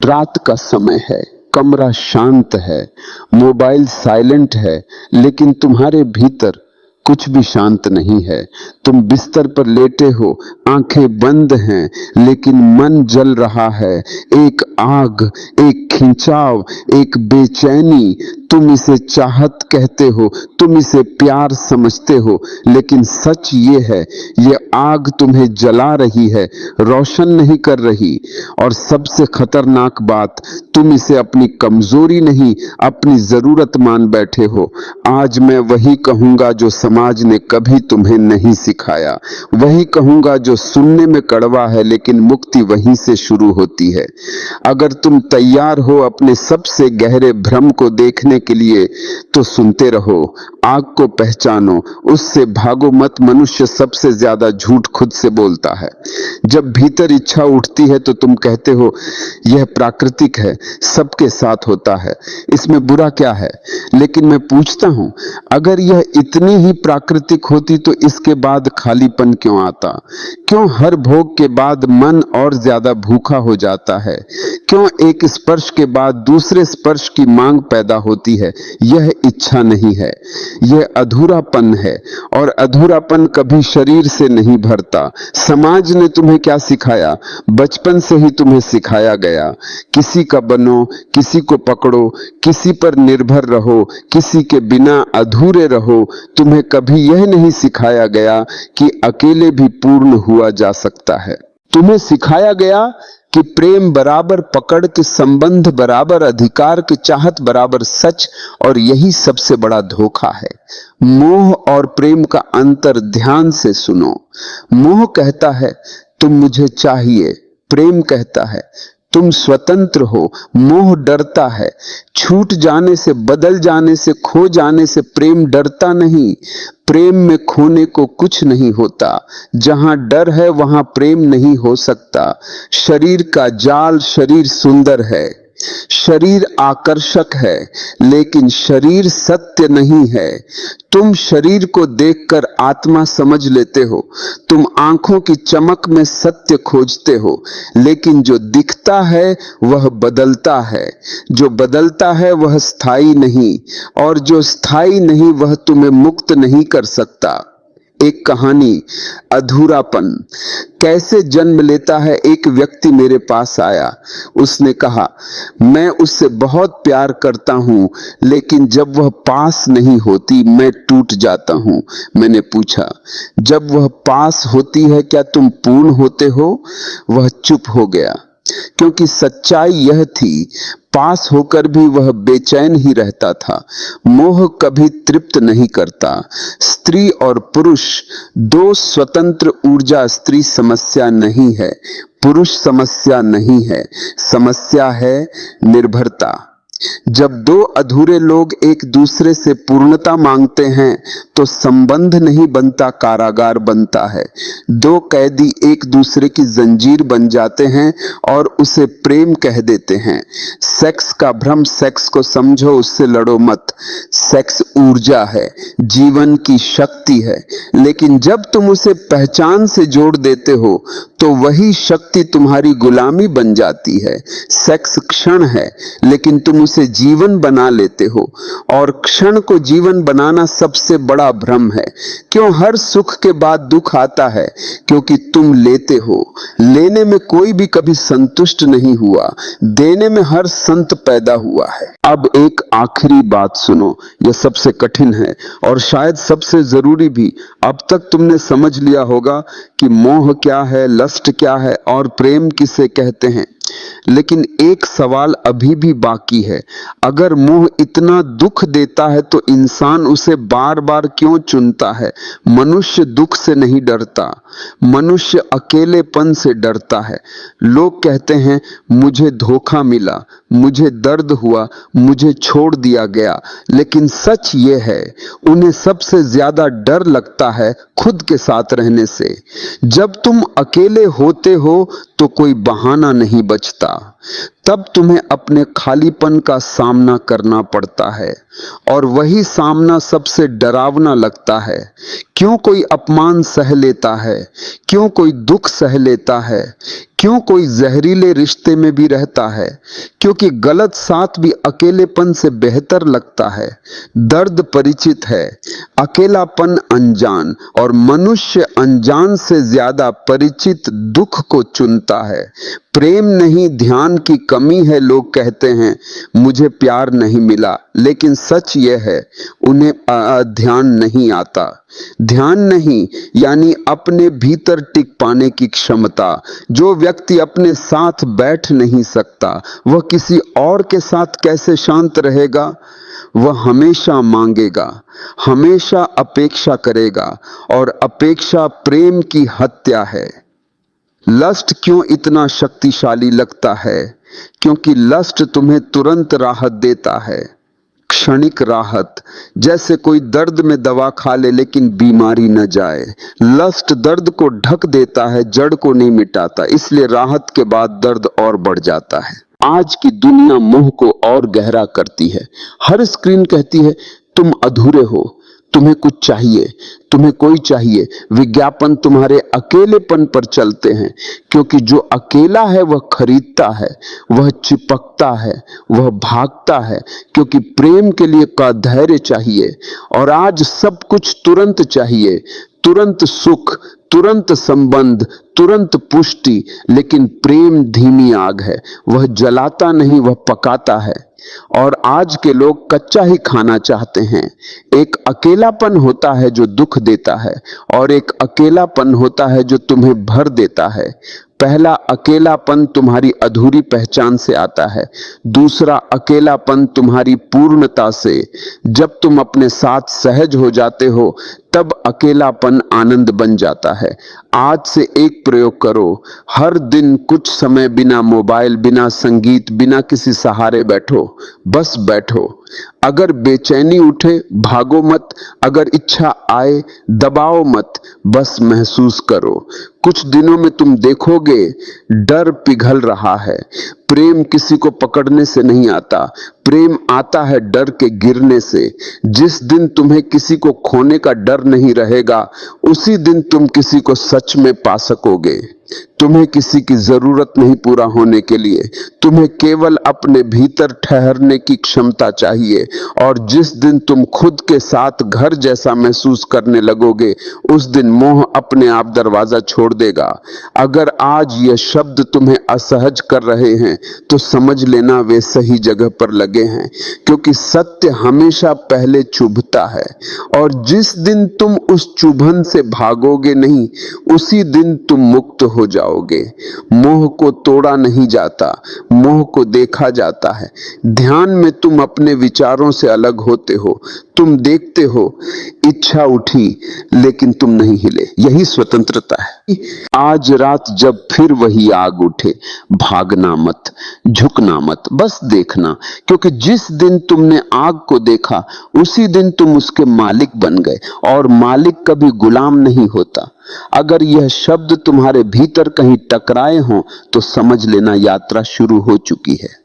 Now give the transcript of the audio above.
रात का समय है, कमरा शांत है, मोबाइल साइलेंट है, लेकिन तुम्हारे भीतर कुछ भी शांत नहीं है। तुम बिस्तर पर लेटे हो, आंखें बंद हैं, लेकिन मन जल रहा है। एक आग, एक खिंचाव, एक बेचैनी। तुम इसे चाहत कहते हो, तुम इसे प्यार समझते हो, लेकिन सच ये है, ये आग तुम्हें जला रही है, रोशन नहीं कर रही। और सबसे खतरनाक बात, तुम इसे अपनी कमजोरी नहीं, अपनी जरूरत मान बैठे हो। आज मैं वही कहूंगा जो समाज ने कभी तुम्हें नहीं सिखाया, वही कहूंगा जो सुनने में कड़वा है, लेकिन मुक्ति वहीं से शुरू होती है। अगर तुम तैयार हो अपने सबसे गहरे भ्रम को देखने के लिए, तो सुनते रहो। आग को पहचानो, उससे भागो मत। मनुष्य सबसे ज्यादा झूठ खुद से बोलता है। जब भीतर इच्छा उठती है तो तुम कहते हो यह प्राकृतिक है, सबके साथ होता है, इसमें बुरा क्या है। लेकिन मैं पूछता हूं, अगर यह इतनी ही प्राकृतिक होती तो इसके बाद खालीपन क्यों आता? क्यों हर भोग के बाद मन और ज्यादा भूखा हो जाता है? क्यों एक स्पर्श के बाद दूसरे स्पर्श की मांग पैदा होती है? यह इच्छा नहीं है, यह अधूरापन है। और अधूरापन कभी शरीर से नहीं भरता। समाज ने तुम्हें क्या सिखाया? बचपन से ही तुम्हें सिखाया गया, किसी का बनो, किसी को पकड़ो, किसी पर निर्भर रहो, किसी के बिना अधूरे रहो। तुम्हें कभी यह नहीं सिखाया गया कि अकेले भी पूर्ण हुआ जा सकता है। तुम्हें सिखाया गया कि प्रेम बराबर पकड़ के, संबंध बराबर अधिकार के, चाहत बराबर सच। और यही सबसे बड़ा धोखा है। मोह और प्रेम का अंतर ध्यान से सुनो। मोह कहता है तुम मुझे चाहिए, प्रेम कहता है तुम स्वतंत्र हो। मोह डरता है छूट जाने से, बदल जाने से, खो जाने से। प्रेम डरता नहीं। प्रेम में खोने को कुछ नहीं होता। जहां डर है वहां प्रेम नहीं हो सकता। शरीर का जाल, शरीर सुंदर है, शरीर आकर्षक है, लेकिन शरीर सत्य नहीं है। तुम शरीर को देखकर आत्मा समझ लेते हो। तुम आंखों की चमक में सत्य खोजते हो, लेकिन जो दिखता है वह बदलता है। जो बदलता है वह स्थायी नहीं, और जो स्थायी नहीं वह तुम्हें मुक्त नहीं कर सकता। एक कहानी, अधूरापन कैसे जन्म लेता है। एक व्यक्ति मेरे पास आया, उसने कहा मैं उससे बहुत प्यार करता हूं, लेकिन जब वह पास नहीं होती मैं टूट जाता हूं। मैंने पूछा, जब वह पास होती है क्या तुम पूर्ण होते हो? वह चुप हो गया, क्योंकि सच्चाई यह थी, पास होकर भी वह बेचैन ही रहता था। मोह कभी तृप्त नहीं करता। स्त्री और पुरुष दो स्वतंत्र ऊर्जा। स्त्री समस्या नहीं है, पुरुष समस्या नहीं है, समस्या है निर्भरता। जब दो अधूरे लोग एक दूसरे से पूर्णता मांगते हैं तो संबंध नहीं बनता, कारागार बनता है। दो कैदी एक दूसरे की जंजीर बन जाते हैं और उसे प्रेम कह देते हैं। सेक्स का भ्रम, सेक्स को समझो, उससे लड़ो मत। सेक्स ऊर्जा है, जीवन की शक्ति है, लेकिन जब तुम उसे पहचान से जोड़ देते हो तो वही शक्ति तुम्हारी गुलामी बन जाती है। सेक्स क्षण है, लेकिन तुम उसे जीवन बना लेते हो, और क्षण को जीवन बनाना सबसे बड़ा भ्रम है। क्यों हर सुख के बाद दुख आता है? क्योंकि तुम लेते हो। लेने में कोई भी कभी संतुष्ट नहीं हुआ, देने में हर संत पैदा हुआ है। अब एक आखिरी बात सुनो, यह सबसे कठिन है और शायद सबसे जरूरी भी। अब तक तुमने समझ लिया होगा कि मोह क्या है, लस्ट क्या है और प्रेम किसे कहते हैं, लेकिन एक सवाल अभी भी बाकी है। अगर मोह इतना दुख देता है तो इंसान उसे बार बार क्यों चुनता है? मनुष्य दुख से नहीं डरता, मनुष्य अकेलेपन से डरता है। लोग कहते हैं मुझे धोखा मिला, मुझे दर्द हुआ, मुझे छोड़ दिया गया, लेकिन सच ये है उन्हें सबसे ज्यादा डर लगता है खुद के साथ रहने से। जब तुम अकेले होते हो तो कोई बहाना नहीं बचता, तब तुम्हें अपने खालीपन का सामना करना पड़ता है, और वही सामना सबसे डरावना लगता है। क्यों कोई अपमान सह लेता है? क्यों कोई दुख सह लेता है? क्यों कोई जहरीले रिश्ते में भी रहता है? क्योंकि गलत साथ भी अकेलेपन से बेहतर लगता है। दर्द परिचित है, अकेलापन अनजान, और मनुष्य अनजान से ज्यादा परिचित दुख को चुनता है। प्रेम नहीं, ध्यान की कमी है। लोग कहते हैं मुझे प्यार नहीं मिला, लेकिन सच यह है उन्हें ध्यान नहीं आता। ध्यान नहीं यानी अपने भीतर टिक पाने की क्षमता। जो व्यक्ति अपने साथ बैठ नहीं सकता, वह किसी और के साथ कैसे शांत रहेगा? वह हमेशा मांगेगा, हमेशा अपेक्षा करेगा, और अपेक्षा प्रेम की हत्या है। लस्ट क्यों इतना शक्तिशाली लगता है? क्योंकि लस्ट तुम्हें तुरंत राहत देता है, क्षणिक राहत। जैसे कोई दर्द में दवा खा ले लेकिन बीमारी न जाए। लस्ट दर्द को ढक देता है, जड़ को नहीं मिटाता, इसलिए राहत के बाद दर्द और बढ़ जाता है। आज की दुनिया मोह को और गहरा करती है। हर स्क्रीन कहती है तुम अधूरे हो, तुम्हें कुछ चाहिए, तुम्हें कोई चाहिए। विज्ञापन तुम्हारे अकेलेपन पर चलते हैं, क्योंकि जो अकेला है वह खरीदता है, वह चिपकता है, वह भागता है, क्योंकि प्रेम के लिए का धैर्य चाहिए। और आज सब कुछ तुरंत चाहिए, तुरंत सुख, तुरंत संबंध, तुरंत पुष्टि। लेकिन प्रेम धीमी आग है, वह जलाता नहीं, वह पकाता है। और आज के लोग कच्चा ही खाना चाहते हैं। एक अकेलापन होता है जो दुख देता है, और एक अकेलापन होता है जो तुम्हें भर देता है। पहला अकेलापन तुम्हारी अधूरी पहचान से आता है, दूसरा अकेलापन तुम्हारी पूर्णता से। जब तुम अपने साथ सहज हो जाते हो, तब अकेलापन आनंद बन जाता है। आज से एक प्रयोग करो, हर दिन कुछ समय बिना मोबाइल, बिना संगीत, बिना किसी सहारे बैठो, बस बैठो। अगर बेचैनी उठे, भागो मत, अगर इच्छा आए, दबाओ मत, बस महसूस करो। कुछ दिनों में तुम देखोगे डर पिघल रहा है। प्रेम किसी को पकड़ने से नहीं आता, प्रेम आता है डर के गिरने से। जिस दिन तुम्हें किसी को खोने का डर नहीं रहेगा, उसी दिन तुम किसी को सच में पा सकोगे। तुम्हें किसी की जरूरत नहीं पूरा होने के लिए, तुम्हें केवल अपने भीतर ठहरने की क्षमता चाहिए। और जिस दिन तुम खुद के साथ घर जैसा महसूस करने लगोगे, उस दिन मोह अपने आप दरवाजा छोड़ देगा। अगर आज ये शब्द तुम्हें असहज कर रहे हैं, तो समझ लेना वे सही जगह पर लगे हैं, क्योंकि सत्य हमेशा पहले चुभता है। और जिस दिन तुम उस चुभन से भागोगे नहीं, उसी दिन तुम मुक्त हो जाओगे। मोह को तोड़ा नहीं जाता, मोह को देखा जाता है। ध्यान में तुम अपने विचारों से अलग होते हो, तुम देखते हो इच्छा उठी लेकिन तुम नहीं हिले। यही स्वतंत्रता है। आज रात जब फिर वही आग उठे, भागना मत, झुकना मत, बस देखना। क्योंकि जिस दिन तुमने आग को देखा, उसी दिन तुम उसके मालिक बन गए, और मालिक कभी गुलाम नहीं होता। अगर यह शब्द तुम्हारे भीतर कहीं टकराए हों, तो समझ लेना यात्रा शुरू हो चुकी है।